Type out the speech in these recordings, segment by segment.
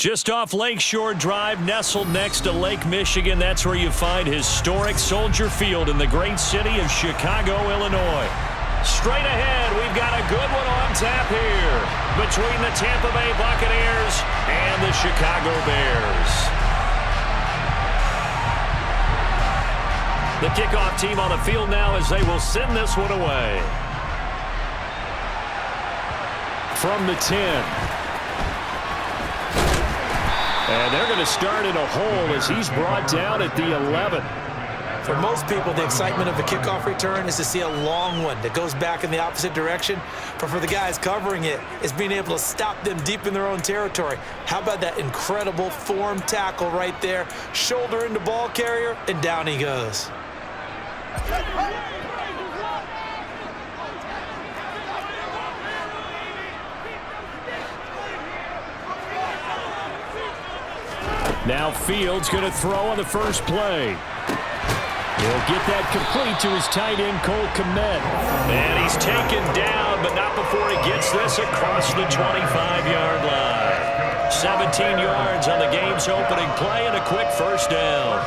Just off Lakeshore Drive, nestled next to Lake Michigan, that's where you find historic Soldier Field in the great city of Chicago, Illinois. Straight ahead, we've got a good one on tap here between the Tampa Bay Buccaneers and the Chicago Bears. The kickoff team on the field now as they will send this one away. From the 10. And they're going to start in a hole as he's brought down at the 11. For most people, the excitement of the kickoff return is to see a long one that goes back in the opposite direction. But for the guys covering it, it's being able to stop them deep in their own territory. How about that incredible form tackle right there? Shoulder into ball carrier, and down he goes. Now Fields going to throw on the first play. He'll get that complete to his tight end, Cole Kmet. And he's taken down, but not before he gets this across the 25-yard line. 17 yards on the game's opening play and a quick first down.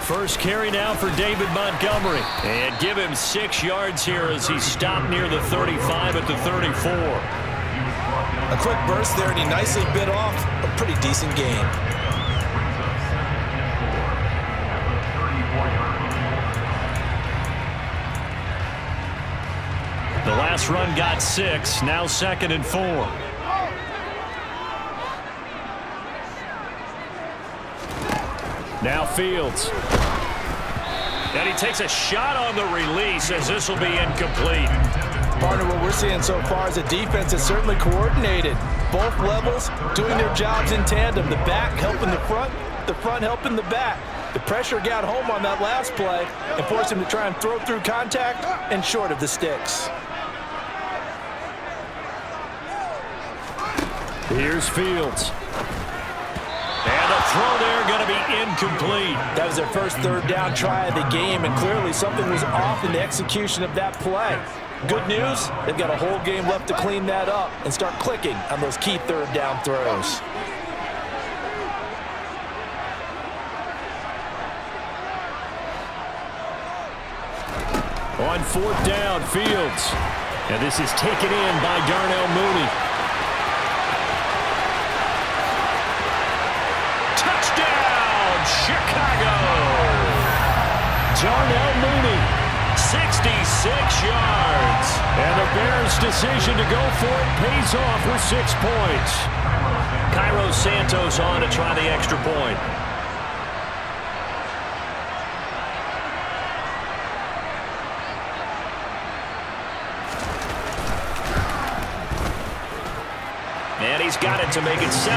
First carry now for David Montgomery. And give him 6 yards here as he stopped near the 35 at the 34. A quick burst there, and he nicely bit off a pretty decent gain. The last run got 6, now 2nd and 4. Now Fields. And he takes a shot on the release as this will be incomplete. Partner, what we're seeing so far is a defense that's certainly coordinated. Both levels doing their jobs in tandem. The back helping the front helping the back. The pressure got home on that last play and forced him to try and throw through contact and short of the sticks. Here's Fields. And the throw there going to be incomplete. That was their first third down try of the game, and clearly something was off in the execution of that play. Good news, they've got a whole game left to clean that up and start clicking on those key third down throws. On 4th down, Fields. And this is taken in by Darnell Mooney. Chicago. Darnell Mooney, 66 yards. And the Bears' decision to go for it pays off with 6 points. Cairo Santos on to try the extra point. And he's got it to make it 7-0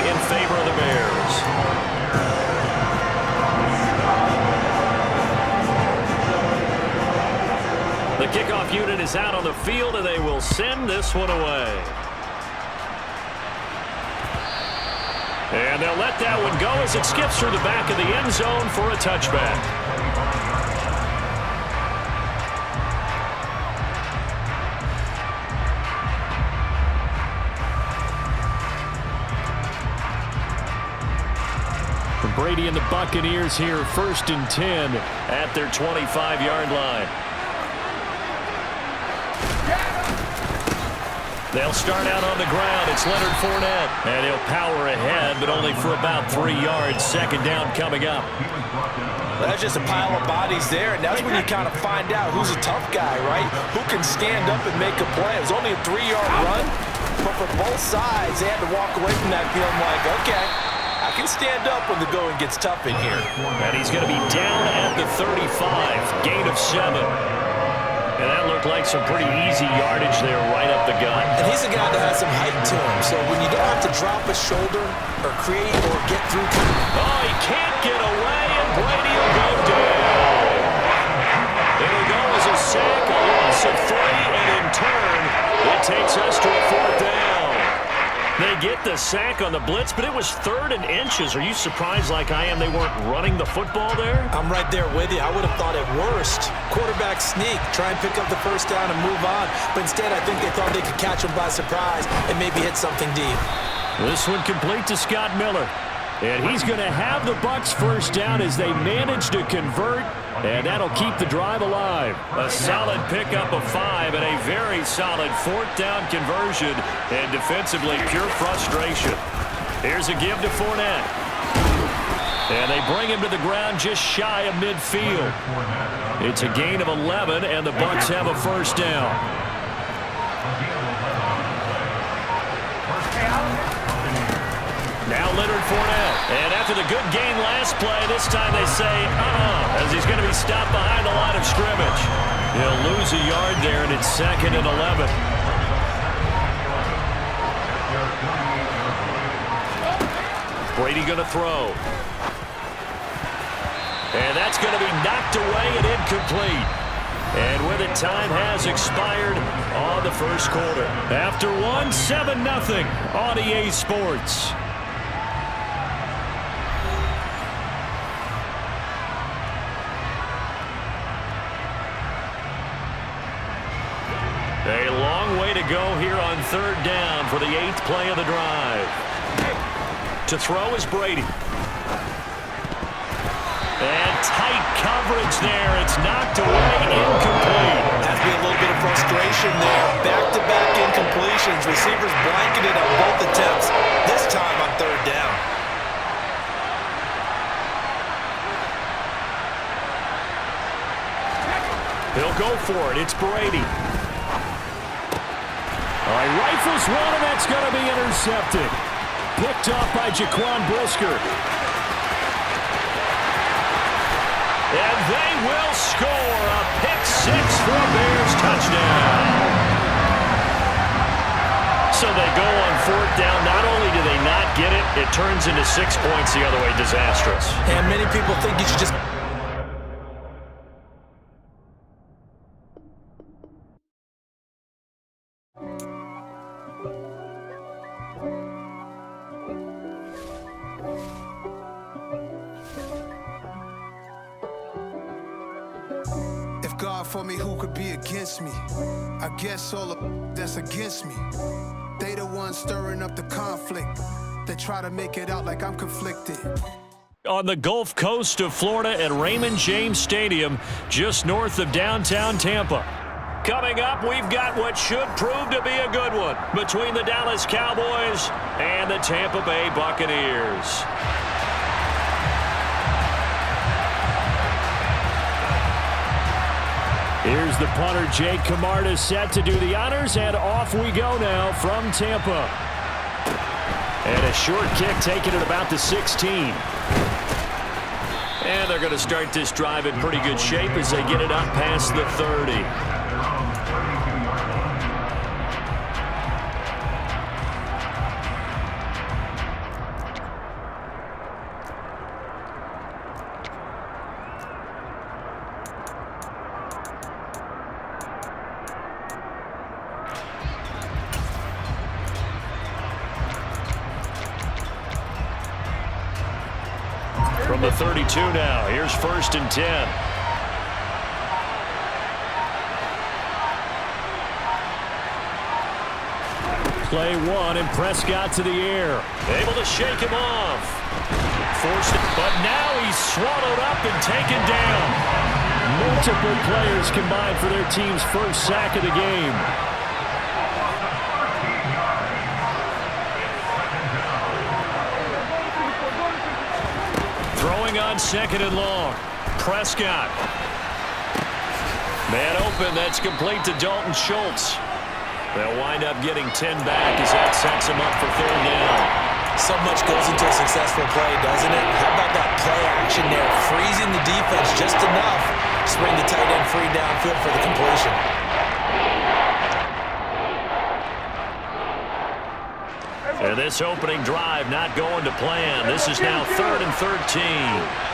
in favor of the Bears. The kickoff unit is out on the field, and they will send this one away. And they'll let that one go as it skips through the back of the end zone for a touchback. Brady and the Buccaneers here, 1st and 10 at their 25-yard line. They'll start out on the ground. It's Leonard Fournette. And he'll power ahead, but only for about 3 yards. 2nd down coming up. That's just a pile of bodies there, and that's when you kind of find out who's a tough guy, right? Who can stand up and make a play. It was only a 3-yard run, but for both sides, they had to walk away from that feeling like, okay, I can stand up when the going gets tough in here. And he's going to be down at the 35, gain of 7. And that looked like some pretty easy yardage there right up the gut. And he's a guy that has some height to him, so when you don't have to drop a shoulder or create or get through. Oh, he can't get away, and Brady will go down. It'll go as a sack, a loss of 3, and in turn, it takes us to a 4th down. They get get the sack on the blitz, but it was 3rd and inches. Are you surprised like I am they weren't running the football there? I'm right there with you. I would have thought at worst, quarterback sneak, try and pick up the first down and move on. But instead, I think they thought they could catch him by surprise and maybe hit something deep. This one complete to Scott Miller. And he's going to have the Bucs first down as they manage to convert, and that'll keep the drive alive. A solid pickup of 5 and a very solid 4th down conversion, and defensively pure frustration. Here's a give to Fournette. And they bring him to the ground just shy of midfield. It's a gain of 11, and the Bucs have a first down. Now Leonard Fournette. And after the good gain last play, this time they say, as he's going to be stopped behind the line of scrimmage. He'll lose a yard there, and it's 2nd and 11. Brady going to throw. And that's going to be knocked away and incomplete. And with it, time has expired on the first quarter. After one, 7-0 on EA Sports. A long way to go here on 3rd down for the 8th play of the drive. To throw is Brady. And tight coverage there. It's knocked away, incomplete. Has to be a little bit of frustration there. Back-to-back incompletions. Receivers blanketed on both attempts, this time on 3rd down. He'll go for it. It's Brady. All right, rifles one, and that's going to be intercepted. Picked off by Jaquan Brisker. And they will score a pick-6 for a Bears touchdown. So they go on 4th down. Not only do they not get it, it turns into 6 points the other way. Disastrous. And many people think you should just... God for me, who could be against me? I guess all of that's against me. They the ones stirring up the conflict. They try to make it out like I'm conflicted. On the Gulf Coast of Florida at Raymond James Stadium, just north of downtown Tampa. Coming up, we've got what should prove to be a good one between the Dallas Cowboys and the Tampa Bay Buccaneers. Here's the punter, Jake Camarda, set to do the honors, and off we go now from Tampa. And a short kick taken at about the 16. And they're going to start this drive in pretty good shape as they get it up past the 30. From the 32 now, here's 1st and 10. Play one, and Prescott to the air. Able to shake him off. Forced it, but now he's swallowed up and taken down. Multiple players combined for their team's first sack of the game. Throwing on 2nd and long. Prescott. Man open, that's complete to Dalton Schultz. They'll wind up getting 10 back as that sets him up for 3rd down. So much goes into a successful play, doesn't it? How about that play action there? Freezing the defense just enough to bring the tight end free downfield for the completion. And this opening drive not going to plan. This is now 3rd and 13.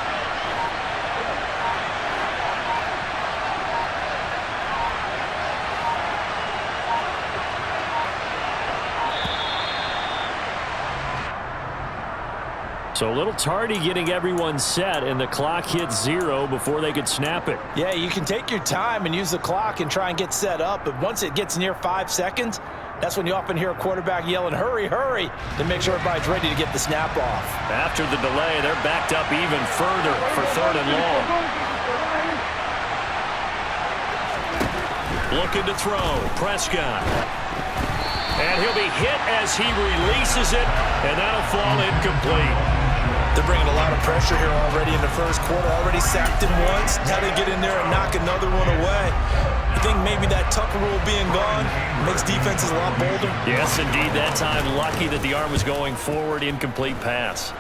So a little tardy getting everyone set, and the clock hit 0 before they could snap it. Yeah, you can take your time and use the clock and try and get set up, but once it gets near 5 seconds, that's when you often hear a quarterback yelling, hurry, hurry, to make sure everybody's ready to get the snap off. After the delay, they're backed up even further for 3rd and long. Looking to throw, Prescott. And he'll be hit as he releases it, and that'll fall incomplete. They're bringing a lot of pressure here already in the first quarter. Already sacked him once. Now they get in there and knock another one away. I think maybe that Tucker rule being gone makes defenses a lot bolder. Yes, indeed. That time, lucky that the arm was going forward. Incomplete pass.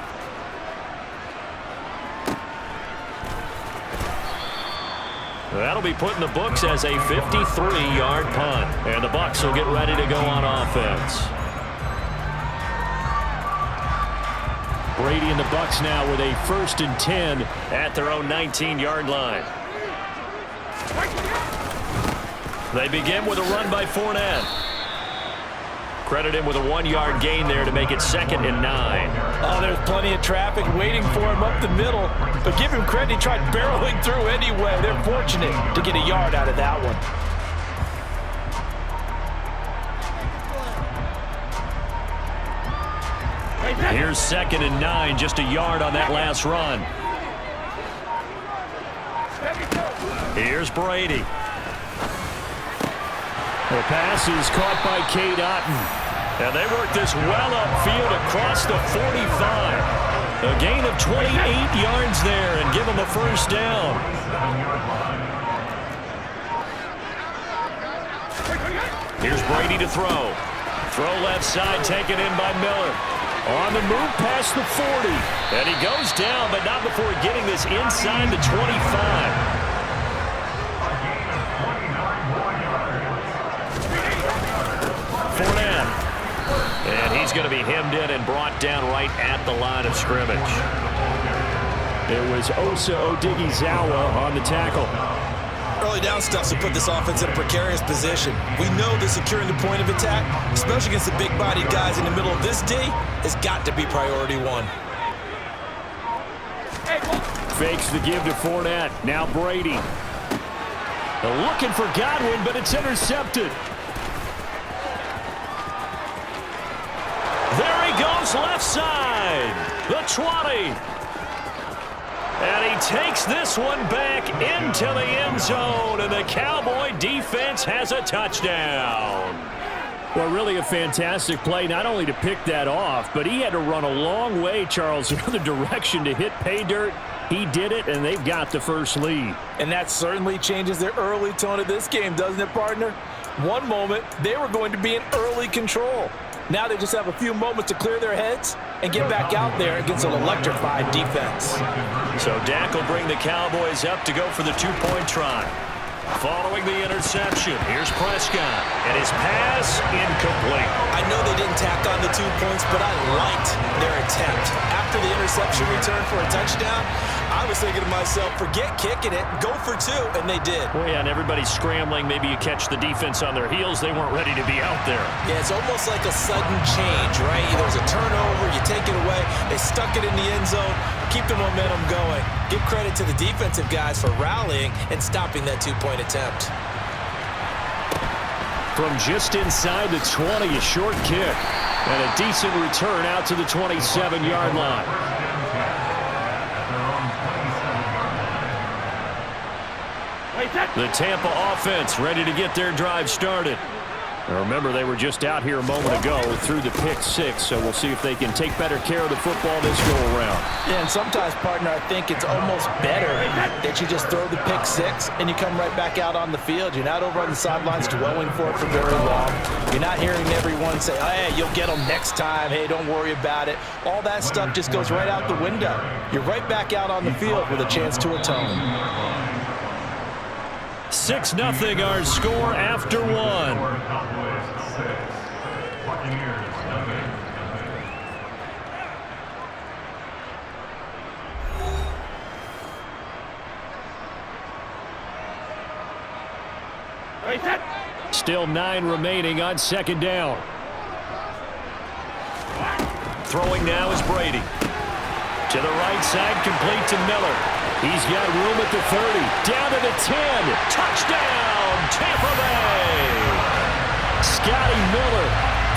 That'll be put in the books as a 53-yard punt. And the Bucs will get ready to go on offense. Brady and the Bucs now with a 1st and 10 at their own 19-yard line. They begin with a run by Fournette. Credit him with a 1-yard gain there to make it 2nd and 9. Oh, there's plenty of traffic waiting for him up the middle. But give him credit, he tried barreling through anyway. They're fortunate to get a yard out of that one. Here's 2nd and 9, just a yard on that last run. Here's Brady. The pass is caught by Cade Otton. And they work this well upfield across the 45. A gain of 28 yards there and give them a 1st down. Here's Brady to throw. Throw left side, taken in by Miller. On the move past the 40. And he goes down, but not before getting this inside the 25. Fournette. And he's going to be hemmed in and brought down right at the line of scrimmage. It was Osa Odighizuwa on the tackle. Early down stuff to put this offense in a precarious position. We know that securing the point of attack, especially against the big-bodied guys in the middle of this D, has got to be priority 1. Fakes the give to Fournette. Now Brady. They're looking for Godwin, but it's intercepted. There he goes, left side. The 20. And he takes this one back into the end zone, and the Cowboy defense has a touchdown. Well, really a fantastic play, not only to pick that off, but he had to run a long way, Charles, in the other direction to hit pay dirt. He did it, and they've got the first lead. And that certainly changes the early tone of this game, doesn't it, partner? One moment, they were going to be in early control. Now they just have a few moments to clear their heads and get back out there against an electrified defense. So Dak will bring the Cowboys up to go for the 2-point try. Following the interception, here's Prescott, and his pass incomplete. I know they didn't tack on the 2 points, but I liked their attempt. After the interception return for a touchdown, I was thinking to myself, forget kicking it, go for 2, and they did. Well, yeah, and everybody's scrambling. Maybe you catch the defense on their heels. They weren't ready to be out there. Yeah, it's almost like a sudden change, right? There's a turnover, you take it away, they stuck it in the end zone, keep the momentum going. Give credit to the defensive guys for rallying and stopping that 2-point attempt. From just inside the 20, a short kick. And a decent return out to the 27-yard line. The Tampa offense ready to get their drive started. Now remember, they were just out here a moment ago through the pick 6, so we'll see if they can take better care of the football this go-around. Yeah, and sometimes, partner, I think it's almost better that you just throw the pick 6 and you come right back out on the field. You're not over on the sidelines dwelling for it for very long. You're not hearing everyone say, hey, you'll get them next time. Hey, don't worry about it. All that stuff just goes right out the window. You're right back out on the field with a chance to atone. 6-0 our score after 1. Still 9 remaining on 2nd down. Throwing now is Brady. To the right side, complete to Miller. He's got room at the 30. Down to the 10. Touchdown, Tampa Bay. Scotty Miller,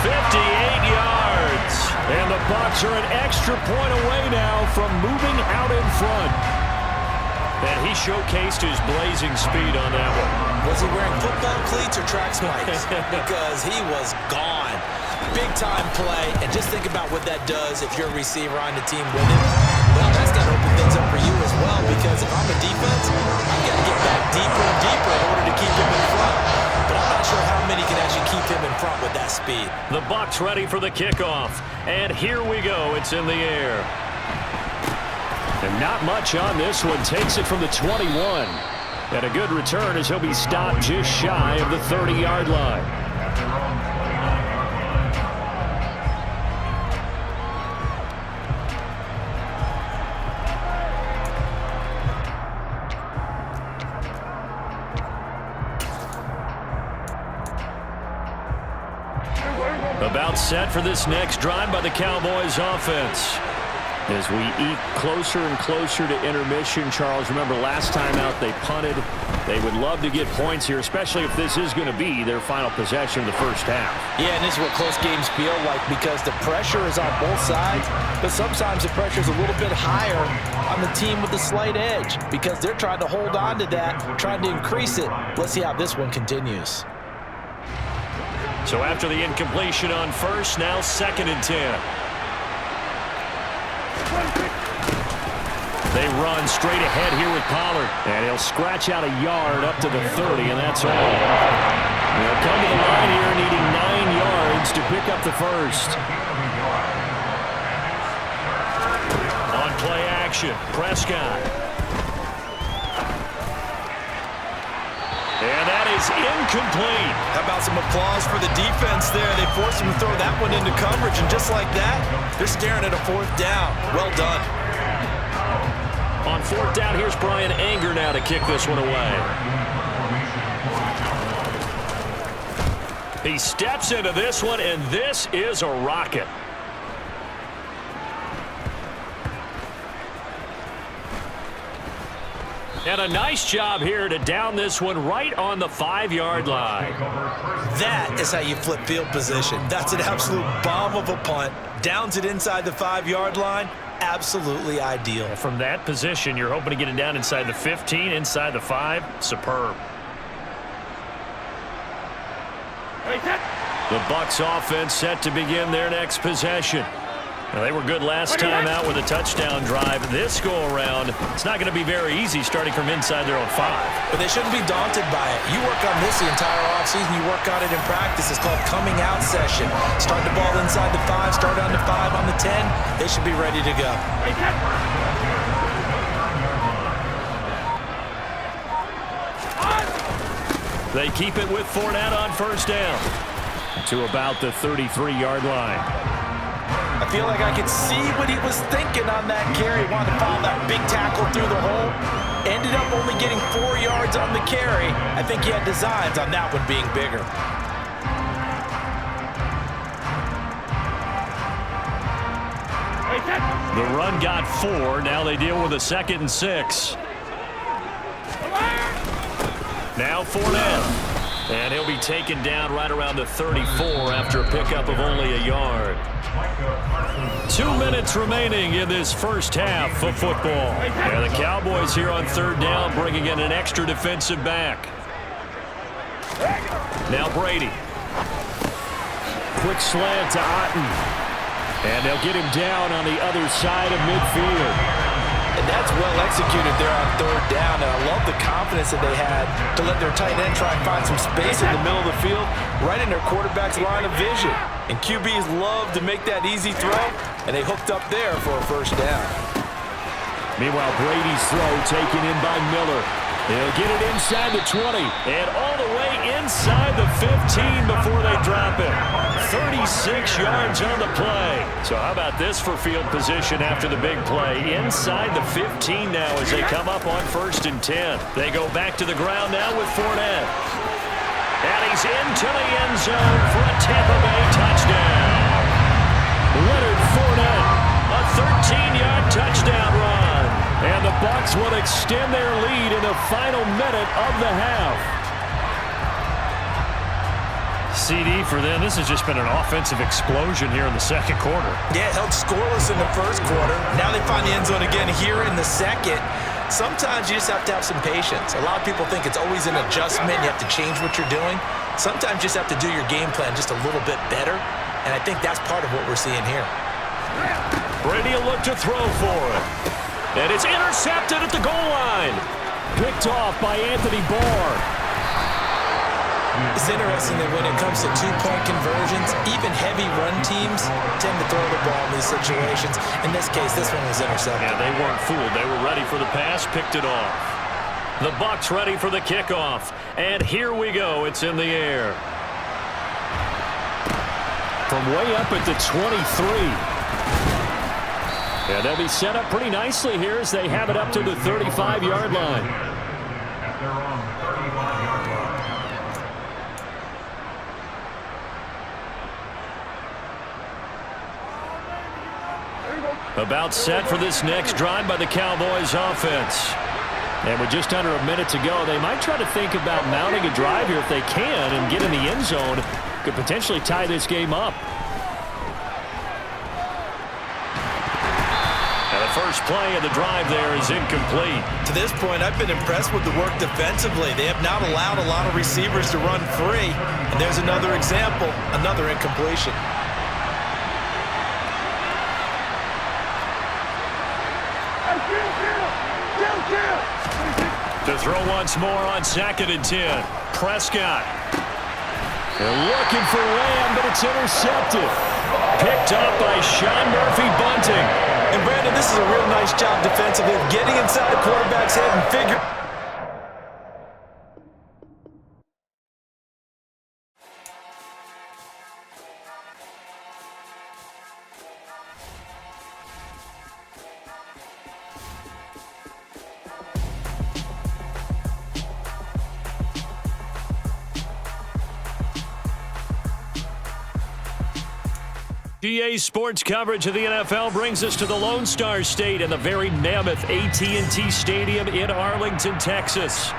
58 yards. And the Bucs are an extra point away now from moving out in front. And he showcased his blazing speed on that one. Was he wearing football cleats or track spikes? Because he was gone. Big-time play, and just think about what that does if you're a receiver on the team with him. Well, that's got to open things up for you as well, because if I'm a defense, I've got to get back deeper and deeper in order to keep him in front. But I'm not sure how many can actually keep him in front with that speed. The Bucs ready for the kickoff, and here we go. It's in the air. And not much on this one. Takes it from the 21. And a good return as he'll be stopped just shy of the 30-yard line. About set for this next drive by the Cowboys offense. As we eat closer and closer to intermission, Charles, remember last time out they punted. They would love to get points here, especially if this is going to be their final possession of the first half. Yeah, and this is what close games feel like because the pressure is on both sides, but sometimes the pressure is a little bit higher on the team with the slight edge because they're trying to hold on to that, trying to increase it. Let's see how this one continues. So after the incompletion on first, now 2nd and 10. They run straight ahead here with Pollard. And he'll scratch out a yard up to the 30, and that's all. They'll come to the line here needing 9 yards to pick up the first. On play action, Prescott. And that is incomplete. How about some applause for the defense there? They forced him to throw that one into coverage, and just like that, they're staring at a 4th down. Well done. On 4th down, here's Brian Anger now to kick this one away. He steps into this one, and this is a rocket. And a nice job here to down this one right on the 5-yard line. That is how you flip field position. That's an absolute bomb of a punt. Downs it inside the 5-yard line. Absolutely ideal. From that position, you're hoping to get it down inside the 15, inside the 5. Superb. The Bucs offense set to begin their next possession. Now, they were good last time out with a touchdown drive. This go-around, it's not going to be very easy starting from inside their own 5. But they shouldn't be daunted by it. You work on this the entire offseason. You work on it in practice. It's called coming out session. Start the ball inside the 5, start on the 5, on the 10. They should be ready to go. They keep it with Fournette on 1st down to about the 33-yard line. I feel like I could see what he was thinking on that carry. Wanted to follow that big tackle through the hole. Ended up only getting 4 yards on the carry. I think he had designs on that one being bigger. The run got 4. Now they deal with a 2nd and 6. Now Fournette. And he'll be taken down right around the 34 after a pickup of only a yard. 2 minutes remaining in this first half of football. And the Cowboys here on 3rd down bringing in an extra defensive back. Now Brady. Quick slant to Otten. And they'll get him down on the other side of midfield. And that's well executed there on 3rd down. And I love the confidence that they had to let their tight end try and find some space in the middle of the field, right in their quarterback's line of vision. And QBs love to make that easy throw, and they hooked up there for a 1st down. Meanwhile, Brady's throw taken in by Miller. They'll get it inside the 20 and all the way inside the 15 before they drop it. 36 yards on the play. So how about this for field position after the big play? Inside the 15 now as they come up on 1st and 10. They go back to the ground now with Fournette. And he's into the end zone for a Tampa Bay touchdown. Leonard Fournette, a 13-yard touchdown run. And the Bucs will extend their lead in the final minute of the half. CD for them, this has just been an offensive explosion here in the second quarter. Yeah, held scoreless in the first quarter. Now they find the end zone again here in the second. Sometimes you just have to have some patience. A lot of people think it's always an adjustment. You have to change what you're doing. Sometimes you just have to do your game plan just a little bit better. And I think that's part of what we're seeing here. Brady will look to throw for it. And it's intercepted at the goal line. Picked off by Anthony Barr. It's interesting that when it comes to two-point conversions, even heavy run teams tend to throw the ball in these situations. In this case, this one was intercepted. Yeah, they weren't fooled. They were ready for the pass, picked it off. The Bucs ready for the kickoff. And here we go. It's in the air. From way up at the 23. Yeah, they'll be set up pretty nicely here as they have it up to the 35-yard line. About set for this next drive by the Cowboys offense. And with just under a minute to go, they might try to think about mounting a drive here if they can and get in the end zone. Could potentially tie this game up. And the first play of the drive there is incomplete. To this point, I've been impressed with the work defensively. They have not allowed a lot of receivers to run free. And there's another example, another incompletion. To throw once more on 2nd and 10. Prescott. They're looking for Lamb, but it's intercepted. Picked up by Sean Murphy-Bunting. And Brandon, this is a real nice job defensively of getting inside the quarterback's head and figure. GA Sports coverage of the NFL brings us to the Lone Star State and the very mammoth AT&T Stadium in Arlington, Texas.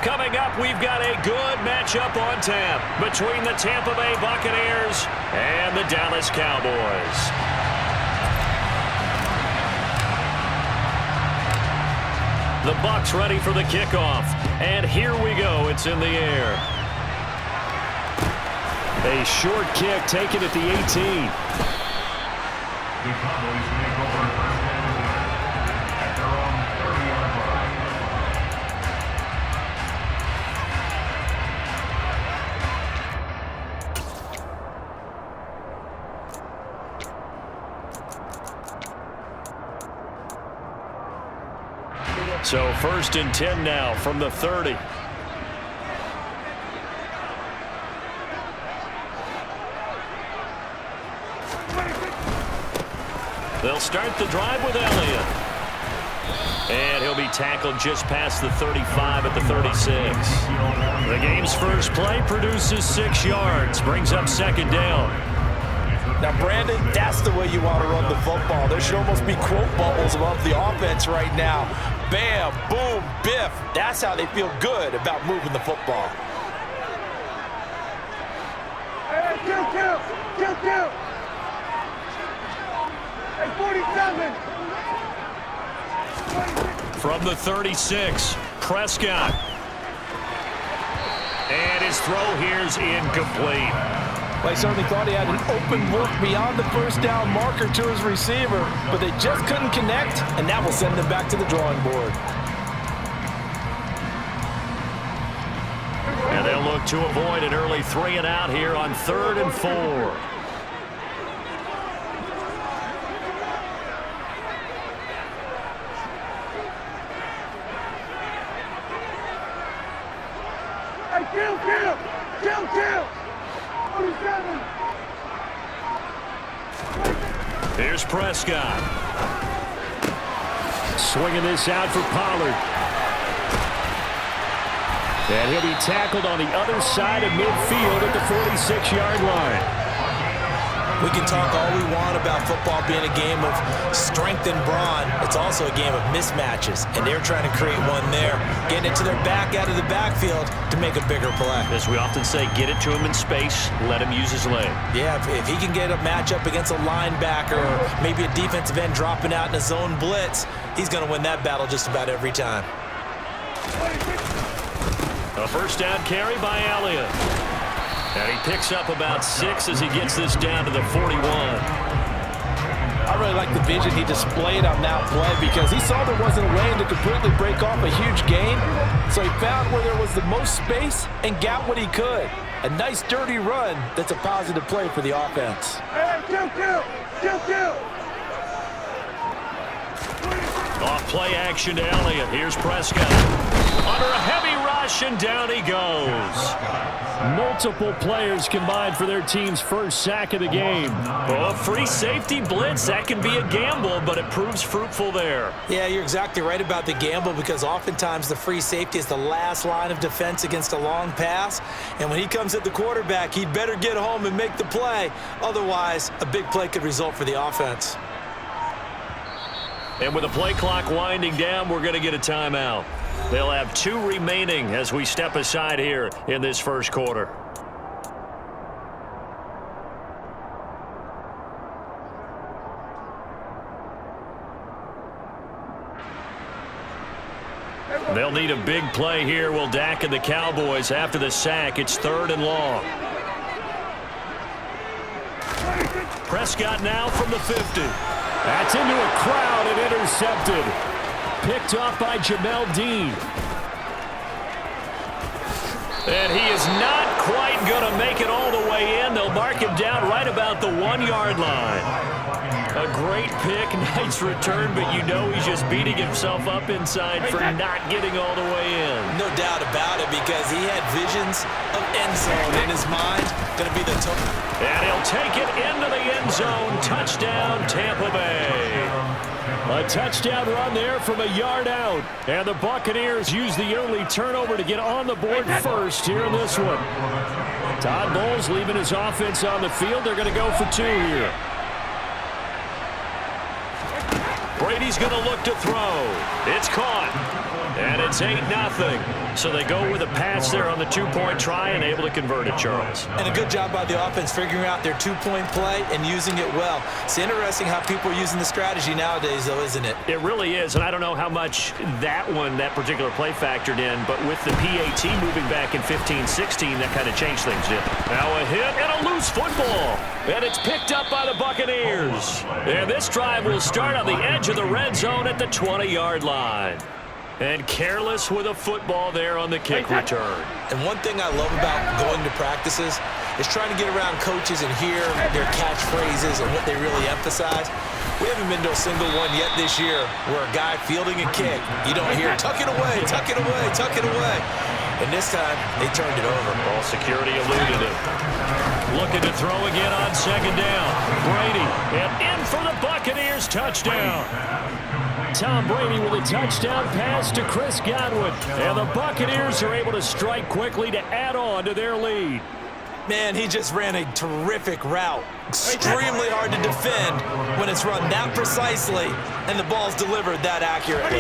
Coming up, we've got a good matchup on tap between the Tampa Bay Buccaneers and the Dallas Cowboys. The Bucs ready for the kickoff, and here we go. It's in the air. A short kick taken at the 18. The Cowboys make over first at their own 30-yard line. So 1st and 10 now from the 30. They'll start the drive with Elliott. And he'll be tackled just past the 35 at the 36. The game's first play produces 6 yards, brings up 2nd down. Now, Brandon, that's the way you want to run the football. There should almost be quote bubbles above the offense right now. Bam, boom, biff. That's how they feel good about moving the football. Hey, kill. 47. From the 36, Prescott. And his throw here's incomplete. Well, I certainly thought he had an open look beyond the first down marker to his receiver, but they just couldn't connect, and that will send them back to the drawing board. And they'll look to avoid an early 3 and out here on 3rd and 4. Kill. 47. Here's Prescott. Swinging this out for Pollard. And he'll be tackled on the other side of midfield at the 46-yard line. We can talk all we want about football being a game of strength and brawn. It's also a game of mismatches, and they're trying to create one there, getting it to their back out of the backfield to make a bigger play. As we often say, get it to him in space, let him use his leg. Yeah, if he can get a matchup against a linebacker or maybe a defensive end dropping out in a zone blitz, he's going to win that battle just about every time. A first down carry by Elliott. And he picks up about 6 as he gets this down to the 41. I really like the vision he displayed on that play because he saw there wasn't a lane to completely break off a huge gain. So he found where there was the most space and got what he could. A nice dirty run that's a positive play for the offense. Hey, kill. Off play action to Elliott. Here's Prescott. Under a heavy rush, and down he goes. Multiple players combined for their team's first sack of the game. Oh, free safety blitz. That can be a gamble, but it proves fruitful there. Yeah, you're exactly right about the gamble because oftentimes the free safety is the last line of defense against a long pass. And when he comes at the quarterback, he'd better get home and make the play. Otherwise, a big play could result for the offense. And with the play clock winding down, we're going to get a timeout. They'll have 2 remaining as we step aside here in this first quarter. They'll need a big play here. Will Dak and the Cowboys after the sack. It's 3rd and long. Prescott now from the 50. That's into a crowd and intercepted. Picked off by Jamel Dean. And he is not quite going to make it all the way in. They'll mark him down right about the 1-yard line. A great pick, nice return, but you know he's just beating himself up inside for not getting all the way in. No doubt about it because he had visions of end zone in his mind. Going to be the and he'll take it into the end zone. Touchdown, Tampa Bay. A touchdown run there from a yard out. And the Buccaneers use the early turnover to get on the board first here in this one. Todd Bowles leaving his offense on the field. They're going to go for 2 here. Brady's going to look to throw. It's caught. And it's 8-0. So they go with a pass there on the 2-point try and able to convert it, Charles. And a good job by the offense figuring out their 2-point play and using it well. It's interesting how people are using the strategy nowadays, though, isn't it? It really is, and I don't know how much that particular play factored in, but with the PAT moving back in 15-16, that kind of changed things, didn't it? Now a hit and a loose football. And it's picked up by the Buccaneers. And this drive will start on the edge of the red zone at the 20-yard line. And careless with a football there on the kick return. And one thing I love about going to practices is trying to get around coaches and hear their catchphrases and what they really emphasize. We haven't been to a single one yet this year where a guy fielding a kick, you don't hear, tuck it away, tuck it away, tuck it away. And this time, they turned it over. Ball security eluded it. Looking to throw again on 2nd down. Brady, and in for the Buccaneers, touchdown. Tom Brady with a touchdown pass to Chris Godwin. And the Buccaneers are able to strike quickly to add on to their lead. Man, he just ran a terrific route. Extremely hard to defend when it's run that precisely and the ball's delivered that accurately.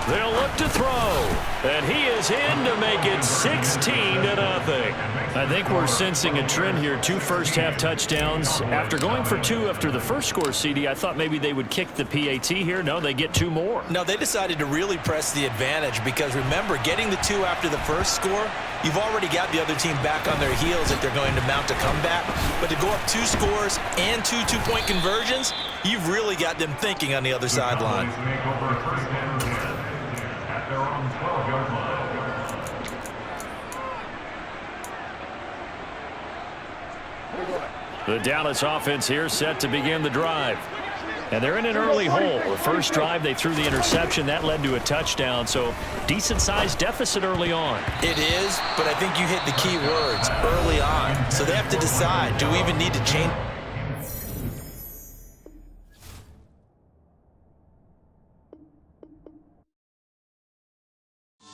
They'll look to throw, and he is in to make it 16-0. I think we're sensing a trend here. 2 first-half touchdowns. After going for 2 after the first score, CD, I thought maybe they would kick the PAT here. No, they get 2 more. No, they decided to really press the advantage because, remember, getting the 2 after the first score, you've already got the other team back on their heels if they're going to mount a comeback. But to go up 2 scores and 2 2-point conversions, you've really got them thinking on the other sideline. The Dallas offense here set to begin the drive. And they're in an early hole. The first drive, they threw the interception. That led to a touchdown, so decent-sized deficit early on. It is, but I think you hit the key words early on. So they have to decide, do we even need to change